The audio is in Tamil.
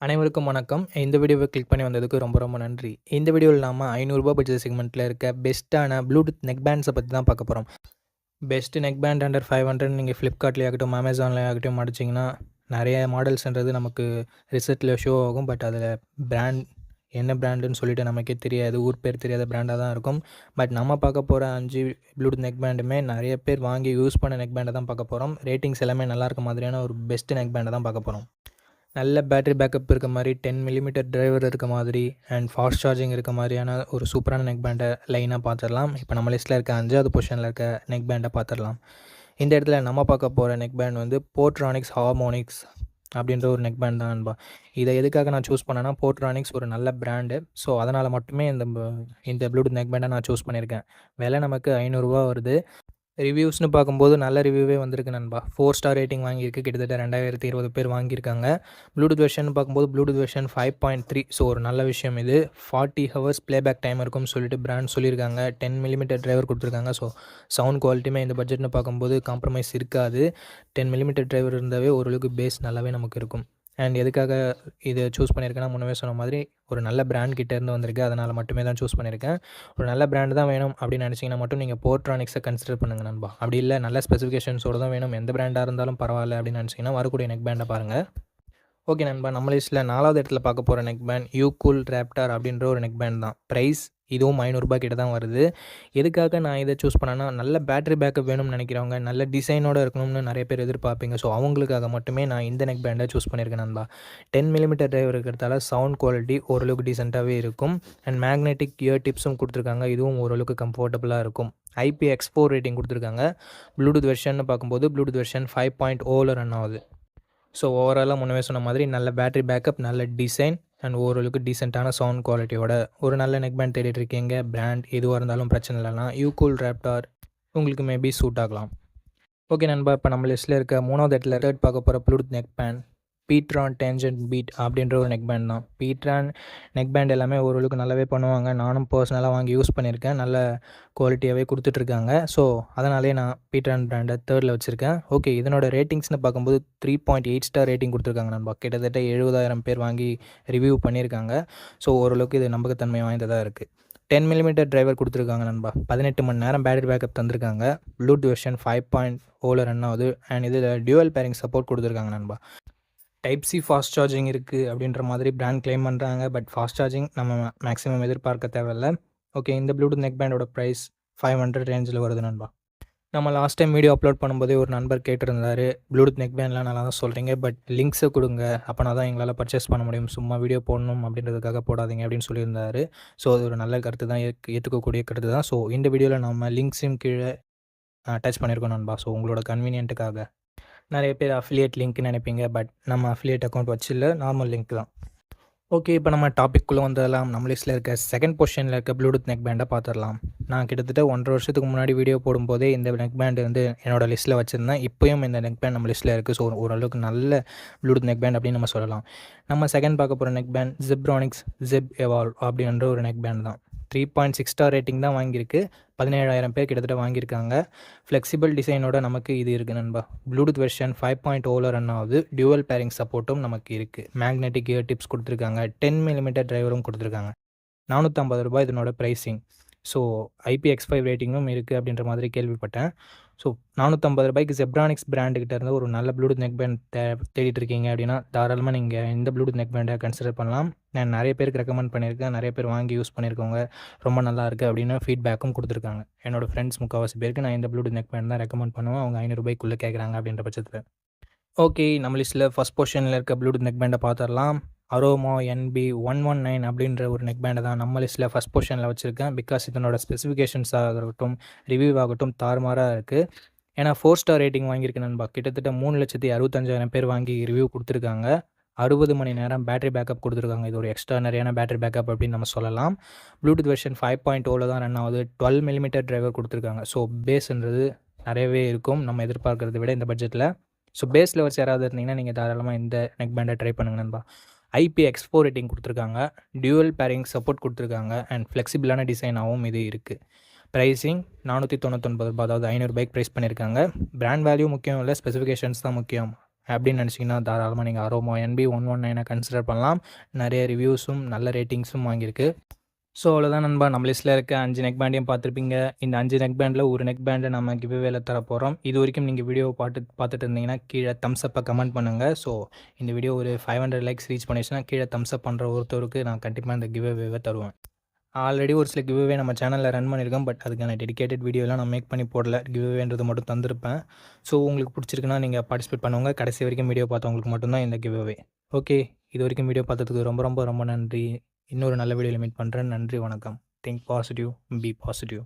அனைவருக்கும் வணக்கம். இந்த வீடியோவை கிளிக் பண்ணி வந்ததுக்கு ரொம்ப ரொம்ப நன்றி. இந்த வீடியோவில் நாம ரூ. 500 பட்ஜெட் செக்மெண்ட்ல இருக்க பெஸ்ட்டான ப்ளூடூத் நெக் பேண்ட்ஸ பத்தி தான் பார்க்க போறோம். பெஸ்ட் நெக் பேண்ட் அண்டர் 500 நீங்க Flipkartலயே ஆகட்டும், Amazonலயே ஆகட்டும் அடிச்சீங்கன்னா, நெறைய மாடல்ஸ்ன்றது நமக்கு ரிசல்ட்ல ஷோ ஆகும். பட் அதில பிராண்ட் என்ன பிராண்டுன்னு சொல்லிட்டு நமக்கே தெரியாது. ஊர் பேர் தெரியாத பிராண்டா தான் இருக்கும். பட் நம்ம பார்க்க போற 5 ப்ளூடூத் நெக் பேண்டுமே நெறைய பேர் வாங்கி யூஸ் பண்ண நெக் பேண்ட தான் பார்க்க போறோம். ரேட்டிங்ஸ் எல்லாமே நல்லா இருக்க மாதிரியான ஒரு பெஸ்ட் நெக் பேண்ட தான் பார்க்க போறோம். நல்ல பேட்டரி பேக்கப் இருக்க மாரி 10 மில்லிமீட்டர் டிரைவர் இருக்க மாதிரி அண்ட் ஃபாஸ்ட் சார்ஜிங் இருக்க மாதிரியான ஒரு சூப்பரான நெக் பேண்டை லைனாக பார்த்துடலாம். இப்போ நம்ம லிஸ்ட்டில் இருக்க 5வது பொசிஷனில் இருக்க நெக் பேண்டை பார்த்துடலாம். இந்த இடத்துல நம்ம பார்க்க போகிற நெக் பேண்ட் வந்து போர்ட்ரானிக்ஸ் ஹார்மோனிக்ஸ் அப்படின்ற ஒரு நெக் பேண்ட் தான் நண்பா. இதை எதுக்காக நான் சூஸ் பண்ணேன்னா, போர்ட்ரானிக்ஸ் ஒரு நல்ல பிராண்டு. ஸோ அதனால் மட்டுமே இந்த ப்ளூடூத் நெக் பேண்டை நான் சூஸ் பண்ணியிருக்கேன். விலை நமக்கு ரூ. 500 வருது. ரிவ்யூஸ்னு பார்க்கும்போது நல்ல ரிவ்யூவே வந்திருக்கு நண்பா. 4 ஸ்டார் ரேட்டிங் வாங்கியிருக்கு. கிட்டத்தட்ட 2020 பேர் வாங்கியிருக்காங்க. ப்ளூடூத் வெர்ஷன் பார்க்கும்போது ப்ளூடூத் வெர்ஷன் 5.3. ஸோ ஒரு நல்ல விஷயம் இது. 40 ஹவர்ஸ் ப்ளேபேக் டைம் இருக்கும்னு சொல்லிட்டு பிராண்ட் சொல்லியிருக்காங்க. 10 மில்லிமீட்டர் டிரைவர் கொடுத்துருக்காங்க. ஸோ சவுண்ட் குவாலிட்டியுமே இந்த பட்ஜெட்னு பார்க்கும்போது காம்ப்ரமைஸ் இருக்காது. 10 மில்லிமீட்டர் டிரைவர் இருந்தாவே ஓரளவுக்கு பேஸ் நல்லாவே நமக்கு இருக்கும். அண்ட் எதுக்காக இதை சூஸ் பண்ணியிருக்கேன்னா, முன்னமே சொன்ன மாதிரி ஒரு நல்ல பிராண்ட் கிட்டேருந்து வந்திருக்கு. அதனால் மட்டுமே தான் சூஸ் பண்ணியிருக்கேன். ஒரு நல்ல பிராண்டு தான் வேணும் அப்படின்னு நினச்சிங்கன்னா மட்டும் நீங்கள் போர்ட்ரானிக்ஸை கன்சிடர் பண்ணுங்கள் நண்பா. அப்படி இல்லை நல்ல ஸ்பெசிஃபிகேஷன்ஸோடு தான் வேணும், எந்த பிராண்டாக இருந்தாலும் பரவாயில்ல அப்படின்னு நினச்சிங்கன்னா வரக்கூடிய நெக் பேண்டை பாருங்கள். ஓகே நண்பா, நம்ம லிஸ்ட்டில் 4வது இடத்துல பார்க்க போகிற நெக் பேண்ட் யூகூல் ராப்டார் அப்படின்ற ஒரு நெக் பேண்ட் தான். ப்ரைஸ் இதுவும் ரூ. 500 கிட்ட தான் வருது. எதுக்காக நான் இதை சூஸ் பண்ணேன்னா, நல்ல பேட்டரி பேக்கப் வேணும்னு நினைக்கிறவங்க, நல்ல டிசைனோடு இருக்கணும்னு நிறைய பேர் எதிர்பார்ப்பீங்க. ஸோ அவங்களுக்காக மட்டுமே நான் இந்த நெக் பேண்டை சூஸ் பண்ணியிருக்கேன் நண்பா. 10 மில்லிமீட்டர் டிரைவர் இருக்கிறதால சவுண்ட் குவாலிட்டி ஓரளவுக்கு டீசெண்டாகவே இருக்கும். அண்ட் மேக்னெட்டிக் இயர் டிப்ஸும் கொடுத்துருக்காங்க. இதுவும் ஓரளவுக்கு கம்ஃபர்டபுளாக இருக்கும். IPX4 ரேட்டிங் கொடுத்துருக்காங்க. ப்ளூடூத் வெர்ஷன் பார்க்கும்போது ப்ளூடூத் வெர்ஷன் 5.0ல ரன் ஆகுது. ஸோ ஓவராலாக முன்னவே சொன்ன மாதிரி நல்ல பேட்டரி பேக்கப், நல்ல டிசைன் அண்ட் ஓரளவுக்கு டீசெண்டான சவுண்ட் குவாலிட்டியோட ஒரு நல்ல நெக் பேண்ட் தேடிட்டு இருக்கீங்க. பிராண்ட் எதுவாக இருந்தாலும் பிரச்சனை இல்லைனா யூகூல் ராப்டார் உங்களுக்கு மேபி சூட் ஆகலாம். ஓகே நண்பா, இப்போ நம்ம லிஸ்ட்டில் இருக்க 3வது இடத்துல தேர்ட் பார்க்க போகிற Bluetooth neck band பீட்ரான் tangent beat அப்படின்ற ஒரு நெக் பேண்ட் தான். பீட்ரான் நெக் பேண்ட் எல்லாமே ஓரளவுக்கு நல்லாவே பண்ணுவாங்க. நானும் பர்சனலாக வாங்கி யூஸ் பண்ணியிருக்கேன். நல்ல குவாலிட்டியாகவே கொடுத்துட்ருக்காங்க. ஸோ அதனாலே நான் பீட்ரான் பிராண்டை தேர்டில் வச்சுருக்கேன். ஓகே, இதனோட ரேட்டிங்ஸ்னு பார்க்கும்போது 3.8 ஸ்டார் ரேட்டிங் கொடுத்துருக்காங்க நண்பா. கிட்டத்தட்ட 70,000 பேர் வாங்கி ரிவ்யூ பண்ணியிருக்காங்க. ஸோ ஓரளவுக்கு இது நம்பகத்தன்மை வாய்ந்ததாக இருக்குது. 10 மில்லிமீட்டர் டிரைவர் கொடுத்துருக்காங்க நண்பா. 18 மணி நேரம் பேட்டரி பேக்கப் தந்திருக்காங்க. ப்ளூடூத் வெர்ஷன் 5.0ல ரன் ஆகுது. அண்ட் இதில் டியூவல் பேரிங் சப்போர்ட் கொடுத்துருக்காங்க நண்பா. டைப் சி ஃபாஸ்ட் சார்ஜிங் இருக்குது அப்படின்ற மாதிரி பிராண்ட் கிளைம் பண்ணுறாங்க. பட் ஃபாஸ்ட் சார்ஜிங் நம்ம மேக்ஸிமம் எதிர்பார்க்க தேவையில்ல. ஓகே, இந்த ப்ளூடூத் நெக் பேண்டோட ப்ரைஸ் 500 ரேஞ்சில் வருது நண்பா. நம்ம லாஸ்ட் டைம் வீடியோ அப்லோட் பண்ணும்போதே ஒரு நண்பர் கேட்டிருந்தாரு, ப்ளூடூத் நெக் பேண்ட்லாம் நல்லா தான் சொல்கிறீங்க, பட் லிங்க்ஸை கொடுங்க, அப்போனா தான் எங்களால் பர்ச்சேஸ் பண்ண முடியும், சும்மா வீடியோ போடணும் அப்படின்றதுக்காக போடாதீங்க அப்படின்னு சொல்லியிருந்தாரு. ஸோ அது ஒரு நல்ல கருத்து தான், ஏற்றுக்கக்கூடிய கருத்து தான். ஸோ இந்த வீடியோவில் நம்ம லிங்க்ஸையும் கீழே அட்டாச் பண்ணியிருக்கோம் நண்பா. ஸோ உங்களோட கன்வீனியன்ட்டுக்காக. நிறைய பேர் அஃபிலியேட் லிங்க்னு நினைப்பீங்க. பட் நம்ம அஃபிலியேட் அக்கௌண்ட் வச்சில்ல, நார்மல் லிங்க் தான். ஓகே, இப்போ நம்ம டாபிக்குள்ளே வந்துடலாம். நம்ம லிஸ்ட்டில் இருக்க செகண்ட் பொசிஷனில் இருக்க ப்ளூடூத் நெக் பேண்டை பார்த்துடலாம். நான் கிட்டத்தட்ட 1.5 வருஷத்துக்கு முன்னாடி வீடியோ போடும்போதே இந்த நெக் பேண்ட் வந்து என்னோடய லிஸ்ட்டில் வச்சுருந்தேன். இப்போயும் இந்த நெக் பேண்ட் நம்ம லிஸ்ட்டில் இருக்குது. ஸோ ஓரளவுக்கு நல்ல ப்ளூடூத் நெக் பேண்ட் அப்படின்னு நம்ம சொல்லலாம். நம்ம செகண்ட் பார்க்க போகிற neck band Zebronics zip evolve அப்படின்ற ஒரு நெக் பேண்ட் தான். 3.6 ஸ்டார் ரேட்டிங் தான் வாங்கியிருக்கு. 17,000 பேர் கிட்டத்தட்ட வாங்கியிருக்காங்க. ஃப்ளெக்சிபிள் டிசைனோட நமக்கு இது இருக்குது நண்பா. ப்ளூடூத் வெர்ஷன் 5.0ல ரன் ஆகுது. டியூவல் பேரிங் சப்போர்ட்டும் நமக்கு இருக்குது. மேக்னெட்டிக் இயர் டிப்ஸ் கொடுத்துருக்காங்க. 10 மில்லிமீட்டர் டிரைவரும் கொடுத்துருக்காங்க. ரூ. 450 இதனோட ப்ரைஸிங். ஸோ IPX5 ரேட்டிங்கும் இருக்குது அப்படின்ற மாதிரி கேள்விப்பட்டேன். ஸோ ரூ. 450க்கு ஜெப்ரானிக்ஸ் பிராண்டுக்கிட்ட இருந்து ஒரு நல்ல ப்ளூடூத் நெக் பேண்ட் தேடிட்டு இருக்கீங்க அப்படின்னா தாராளமாக நீங்கள் இந்த ப்ளூடூத் நெக் பேண்டை கன்சிடர் பண்ணலாம். நான் நிறைய பேருக்கு ரெக்கமெண்ட் பண்ணியிருக்கேன். நிறைய பேர் வாங்கி யூஸ் பண்ணியிருக்கவங்க ரொம்ப நல்லா இருக்குது அப்படின்னு ஃபீட்பேக்கும் கொடுத்துருக்காங்க. என்னோடய ஃப்ரெண்ட்ஸ் முக்கால்வாசி பேருக்கு நான் இந்த ப்ளூடூத் நெக் பேண்ட் தான் ரெக்கமெண்ட் பண்ணுவேன். அவங்க ரூ. 500 கேட்குறாங்க அப்படின்ற பட்சத்தில். ஓகே, நம்ம லிஸ்ட்டில் ஃபஸ்ட் பொசிஷனில் இருக்க ப்ளூடூத் நெக் பேண்டை பார்த்துடலாம். அரோமா NB119 அப்படின்ற ஒரு நெக் பேண்டை தான் நம்ம லிஸ்ட்டில் ஃபஸ்ட் பொசிஷனில் வச்சுருக்கேன். பிகாஸ் இதனோட ஸ்பெசிஃபிகேஷன்ஸாக இருக்கட்டும், ரிவ்யூ ஆகட்டும் தாறுமாறாக இருக்குது. ஏன்னா 4 ஸ்டார் ரேட்டிங் வாங்கியிருக்கு நண்பா. கிட்டத்தட்ட 3,65,000 பேர் வாங்கி ரிவ்யூ கொடுத்துருக்காங்க. 60 மணி நேரம் பேட்டரி பேக்கப் கொடுத்துருக்காங்க. இது ஒரு எக்ஸ்ட்ரானரியான பேட்டரி பேக்கப் அப்படின்னு நம்ம சொல்லலாம். ப்ளூடூத் வெர்ஷன் 5.0ல தான் ரன் ஆகுது. 12 மில்லிமீட்டர் டிரைவர் கொடுத்துருக்காங்க. ஸோ பேஸ்ன்றது நிறையவே இருக்கும் நம்ம எதிர்பார்க்கறத விட இந்த பட்ஜெட்டில். ஸோ பேஸ் லெவல்ஸ் யாராவது இருந்தீங்கன்னா நீங்கள் தாராளமாக இந்த நெக் பேண்டை ட்ரை பண்ணுங்க நண்பா. IPX4 ரேட்டிங் கொடுத்துருக்காங்க. டியூவல் பேரிங் சப்போர்ட் கொடுத்துருக்காங்க. அண்ட் ஃப்ளெக்சிபிளான டிசைனாகவும் இது இருக்குது. ப்ரைஸிங் ரூ. 499, அதாவது ரூ. 500 ப்ரைஸ் பண்ணியிருக்காங்க. பிராண்ட் வேல்யூ முக்கியம் இல்லை, ஸ்பெசிஃபிகேஷன்ஸ் தான் முக்கியம். அப்படின்னு நினச்சிங்கன்னா தாராளமாக நீங்கள் அரோமா NB119 கன்சிடர் பண்ணலாம். நிறைய ரிவ்யூஸும் நல்ல ரேட்டிங்ஸும் வாங்கியிருக்கு. ஸோ அவ்வளோதான் நண்பா. நம்ம லிஸ்ட்டில் இருக்க 5 நெக் பேண்டையும் பார்த்துருப்பீங்க. இந்த 5 நெக் பேண்டில் ஒரு நெக் பேண்டை நம்ம கிவ்அவேல தரப்போகிறோம். இது வரைக்கும் நீங்கள் வீடியோ பார்த்துட்டு இருந்தீங்கன்னா கீழே தம்ஸ் அப்பை கமெண்ட் பண்ணுங்கள். ஸோ இந்த வீடியோ ஒரு 500 லைக்ஸ் ரீச் பண்ணிடுச்சுன்னா கீழே தம்ஸ் அப் பண்ணுற ஒருத்தருக்கு நான் கண்டிப்பாக இந்த கிவ்அவேவை தருவேன். ஆல்ரெடி ஒரு சில கிவ்அவே நம்ம சேனலில் ரன் பண்ணியிருக்கேன். பட் அதுக்கான டெடிகேட்டட் வீடியோலாம் நான் மேக் பண்ணி போடல. கிவ்அவேன்றது மட்டும் தந்திருப்பேன். ஸோ உங்களுக்கு பிடிச்சிருக்குன்னா நீங்கள் பார்ட்டிசிபேட் பண்ணுவாங்க. கடைசி வரைக்கும் வீடியோ பார்த்தவங்களுக்கு மட்டும்தான் இந்த கிவ்அவே. ஓகே, இது வரைக்கும் வீடியோ பார்த்ததுக்கு ரொம்ப ரொம்ப ரொம்ப நன்றி. இன்னொரு நல்ல வீடியோவில் மீட் பண்ணுறேன். நன்றி, வணக்கம். Think positive, be positive.